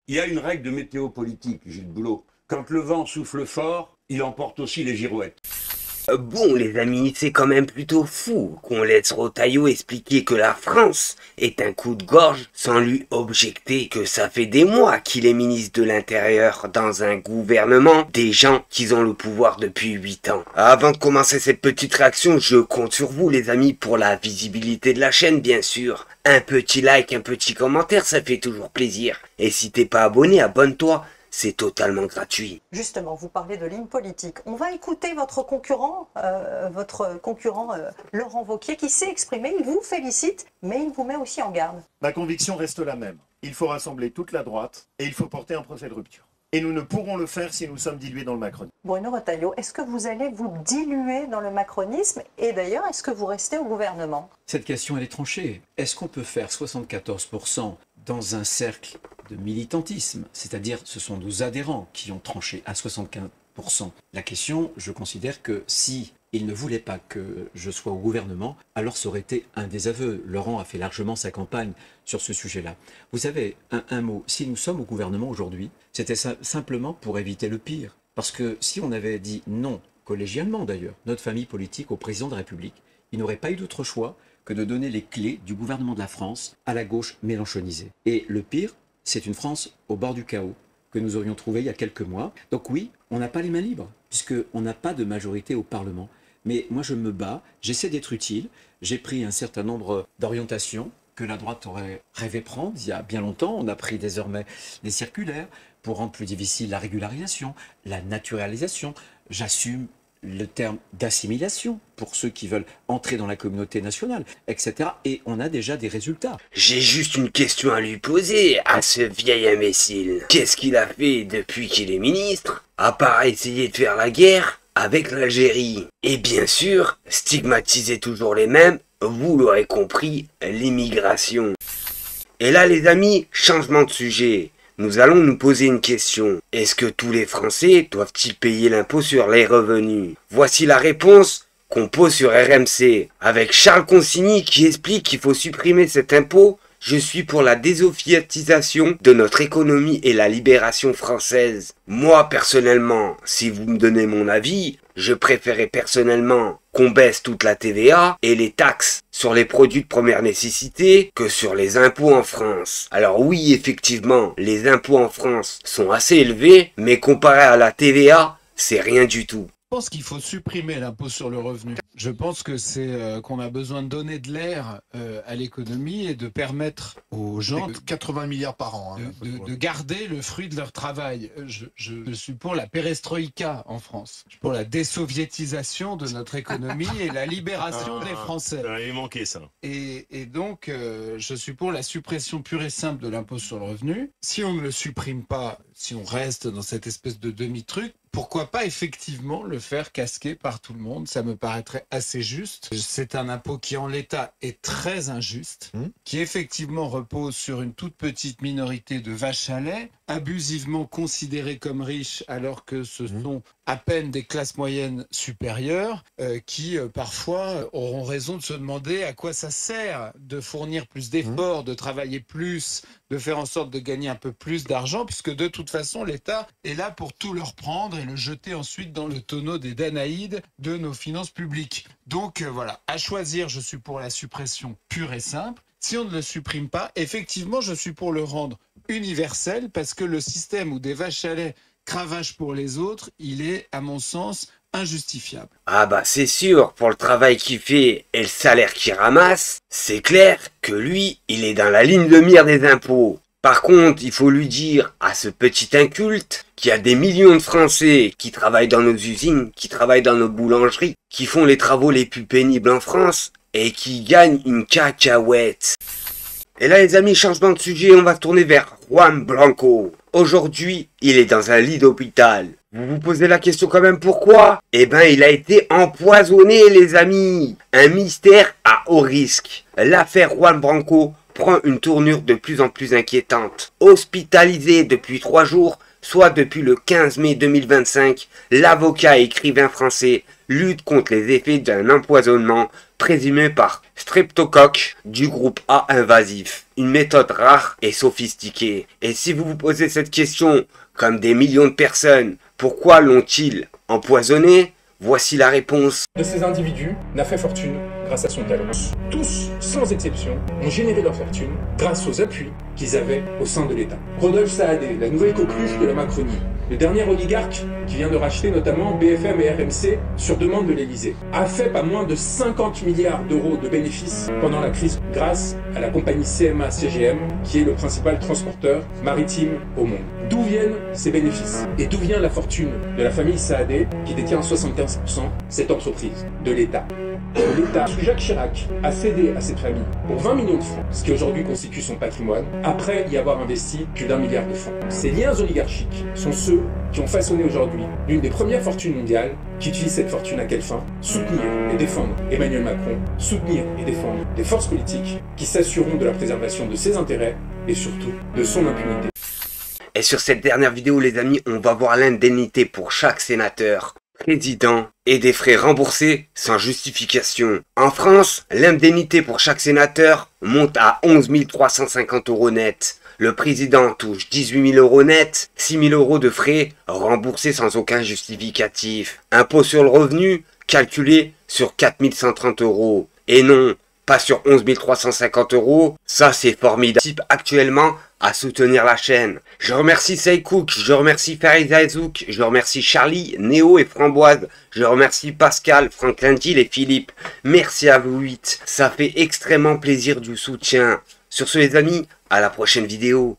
Il y a une règle de météo politique, Gilles Boulot. Quand le vent souffle fort, il emporte aussi les girouettes. Bon les amis, c'est quand même plutôt fou qu'on laisse Rotaillot expliquer que la France est un coup de gorge sans lui objecter que ça fait des mois qu'il est ministre de l'Intérieur dans un gouvernement des gens qui ont le pouvoir depuis 8 ans. Avant de commencer cette petite réaction, je compte sur vous les amis pour la visibilité de la chaîne bien sûr. Un petit like, un petit commentaire, ça fait toujours plaisir. Et si t'es pas abonné, abonne-toi. C'est totalement gratuit. Justement, vous parlez de ligne politique. On va écouter votre concurrent Laurent Wauquiez, qui s'est exprimé. Il vous félicite, mais il vous met aussi en garde. Ma conviction reste la même. Il faut rassembler toute la droite et il faut porter un procès de rupture. Et nous ne pourrons le faire si nous sommes dilués dans le macronisme. Bruno Retailleau, est-ce que vous allez vous diluer dans le macronisme? Et d'ailleurs, est-ce que vous restez au gouvernement? Cette question, elle est tranchée. Est-ce qu'on peut faire 74% dans un cercle de militantisme, c'est-à-dire ce sont nos adhérents qui ont tranché à 75%. La question, je considère que si il ne voulait pas que je sois au gouvernement, alors ça aurait été un désaveu. Laurent a fait largement sa campagne sur ce sujet-là. Vous savez, un mot, si nous sommes au gouvernement aujourd'hui, c'était simplement pour éviter le pire. Parce que si on avait dit non, collégialement d'ailleurs, notre famille politique au président de la République, il n'aurait pas eu d'autre choix que de donner les clés du gouvernement de la France à la gauche mélenchonisée. Et le pire, c'est une France au bord du chaos que nous aurions trouvé il y a quelques mois. Donc oui, on n'a pas les mains libres, puisqu'on n'a pas de majorité au Parlement. Mais moi je me bats, j'essaie d'être utile, j'ai pris un certain nombre d'orientations que la droite aurait rêvé prendre il y a bien longtemps. On a pris désormais des circulaires pour rendre plus difficile la régularisation, la naturalisation. J'assume le terme d'assimilation pour ceux qui veulent entrer dans la communauté nationale, etc. Et on a déjà des résultats. J'ai juste une question à lui poser, à ce vieil imbécile. Qu'est-ce qu'il a fait depuis qu'il est ministre, à part essayer de faire la guerre avec l'Algérie? Et bien sûr, stigmatiser toujours les mêmes, vous l'aurez compris, l'immigration. Et là les amis, changement de sujet. Nous allons nous poser une question. Est-ce que tous les Français doivent-ils payer l'impôt sur les revenus? Voici la réponse qu'on pose sur RMC. Avec Charles Consigny qui explique qu'il faut supprimer cet impôt. Je suis pour la désofiatisation de notre économie et la libération française. Moi, personnellement, si vous me donnez mon avis, je préférais personnellement qu'on baisse toute la TVA et les taxes sur les produits de première nécessité que sur les impôts en France. Alors oui, effectivement, les impôts en France sont assez élevés, mais comparé à la TVA, c'est rien du tout. Je pense qu'il faut supprimer l'impôt sur le revenu. Je pense que c'est qu'on a besoin de donner de l'air à l'économie et de permettre aux gens 80 milliards par an de garder le fruit de leur travail. Je suis pour la perestroïka en France. Je suis pour la désoviétisation de notre économie et la libération des Français. Ça avait manqué ça. Et donc, je suis pour la suppression pure et simple de l'impôt sur le revenu. Si on ne le supprime pas, si on reste dans cette espèce de demi-truc, pourquoi pas effectivement le faire casquer par tout le monde? Ça me paraîtrait assez juste. C'est un impôt qui en l'état est très injuste, qui effectivement repose sur une toute petite minorité de vaches à lait, abusivement considérées comme riches alors que ce sont à peine des classes moyennes supérieures qui parfois auront raison de se demander à quoi ça sert de fournir plus d'efforts, de travailler plus, de faire en sorte de gagner un peu plus d'argent, puisque de toute façon l'État est là pour tout leur prendre et le jeter ensuite dans le tonneau des Danaïdes de nos finances publiques. Donc voilà, à choisir, je suis pour la suppression pure et simple. Si on ne le supprime pas, effectivement, je suis pour le rendre universel, parce que le système où des vaches à lait cravachent pour les autres, il est, à mon sens, injustifiable. Ah bah c'est sûr, pour le travail qu'il fait et le salaire qu'il ramasse, c'est clair que lui, il est dans la ligne de mire des impôts. Par contre, il faut lui dire à ce petit inculte qu'il y a des millions de Français qui travaillent dans nos usines, qui travaillent dans nos boulangeries, qui font les travaux les plus pénibles en France et qui gagnent une cacahuète. Et là les amis, changement de sujet, on va se tourner vers Juan Branco. Aujourd'hui, il est dans un lit d'hôpital. Vous vous posez la question quand même pourquoi? Eh ben, il a été empoisonné les amis. Un mystère à haut risque. L'affaire Juan Branco prend une tournure de plus en plus inquiétante. Hospitalisé depuis 3 jours, soit depuis le 15 mai 2025, l'avocat et écrivain français lutte contre les effets d'un empoisonnement présumé par Streptocoque du groupe A invasif. Une méthode rare et sophistiquée. Et si vous vous posez cette question, comme des millions de personnes, pourquoi l'ont-ils empoisonné? Voici la réponse. De ces individus n'a fait fortune grâce à son talent. Tous, sans exception, ont généré leur fortune grâce aux appuis qu'ils avaient au sein de l'État. Rodolphe Saadé, la nouvelle coqueluche de la Macronie, le dernier oligarque qui vient de racheter notamment BFM et RMC sur demande de l'Élysée, a fait pas moins de 50 milliards d'euros de bénéfices pendant la crise grâce à la compagnie CMA-CGM qui est le principal transporteur maritime au monde. D'où viennent ces bénéfices? Et d'où vient la fortune de la famille Saadé qui détient 75% cette entreprise de l'État? L'État, sous Jacques Chirac, a cédé à cette famille pour 20 millions de francs, ce qui aujourd'hui constitue son patrimoine, après y avoir investi plus d'1 milliard de francs. Ces liens oligarchiques sont ceux qui ont façonné aujourd'hui l'une des premières fortunes mondiales qui utilise cette fortune à quelle fin? Soutenir et défendre Emmanuel Macron, soutenir et défendre des forces politiques qui s'assureront de la préservation de ses intérêts et surtout de son impunité. Et sur cette dernière vidéo, les amis, on va voir l'indemnité pour chaque sénateur, président et des frais remboursés sans justification. En France, l'indemnité pour chaque sénateur monte à 11 350 € net. Le président touche 18 000 € net, 6 000 € de frais remboursés sans aucun justificatif. Impôt sur le revenu calculé sur 4 130 €. Et non, pas sur 11 350 €. Ça, c'est formidable. Actuellement à soutenir la chaîne. Je remercie Saycook, je remercie Farid Azouk, je remercie Charlie, Néo et Framboise, je remercie Pascal, Franklin Gilles et Philippe. Merci à vous 8, ça fait extrêmement plaisir du soutien. Sur ce les amis, à la prochaine vidéo.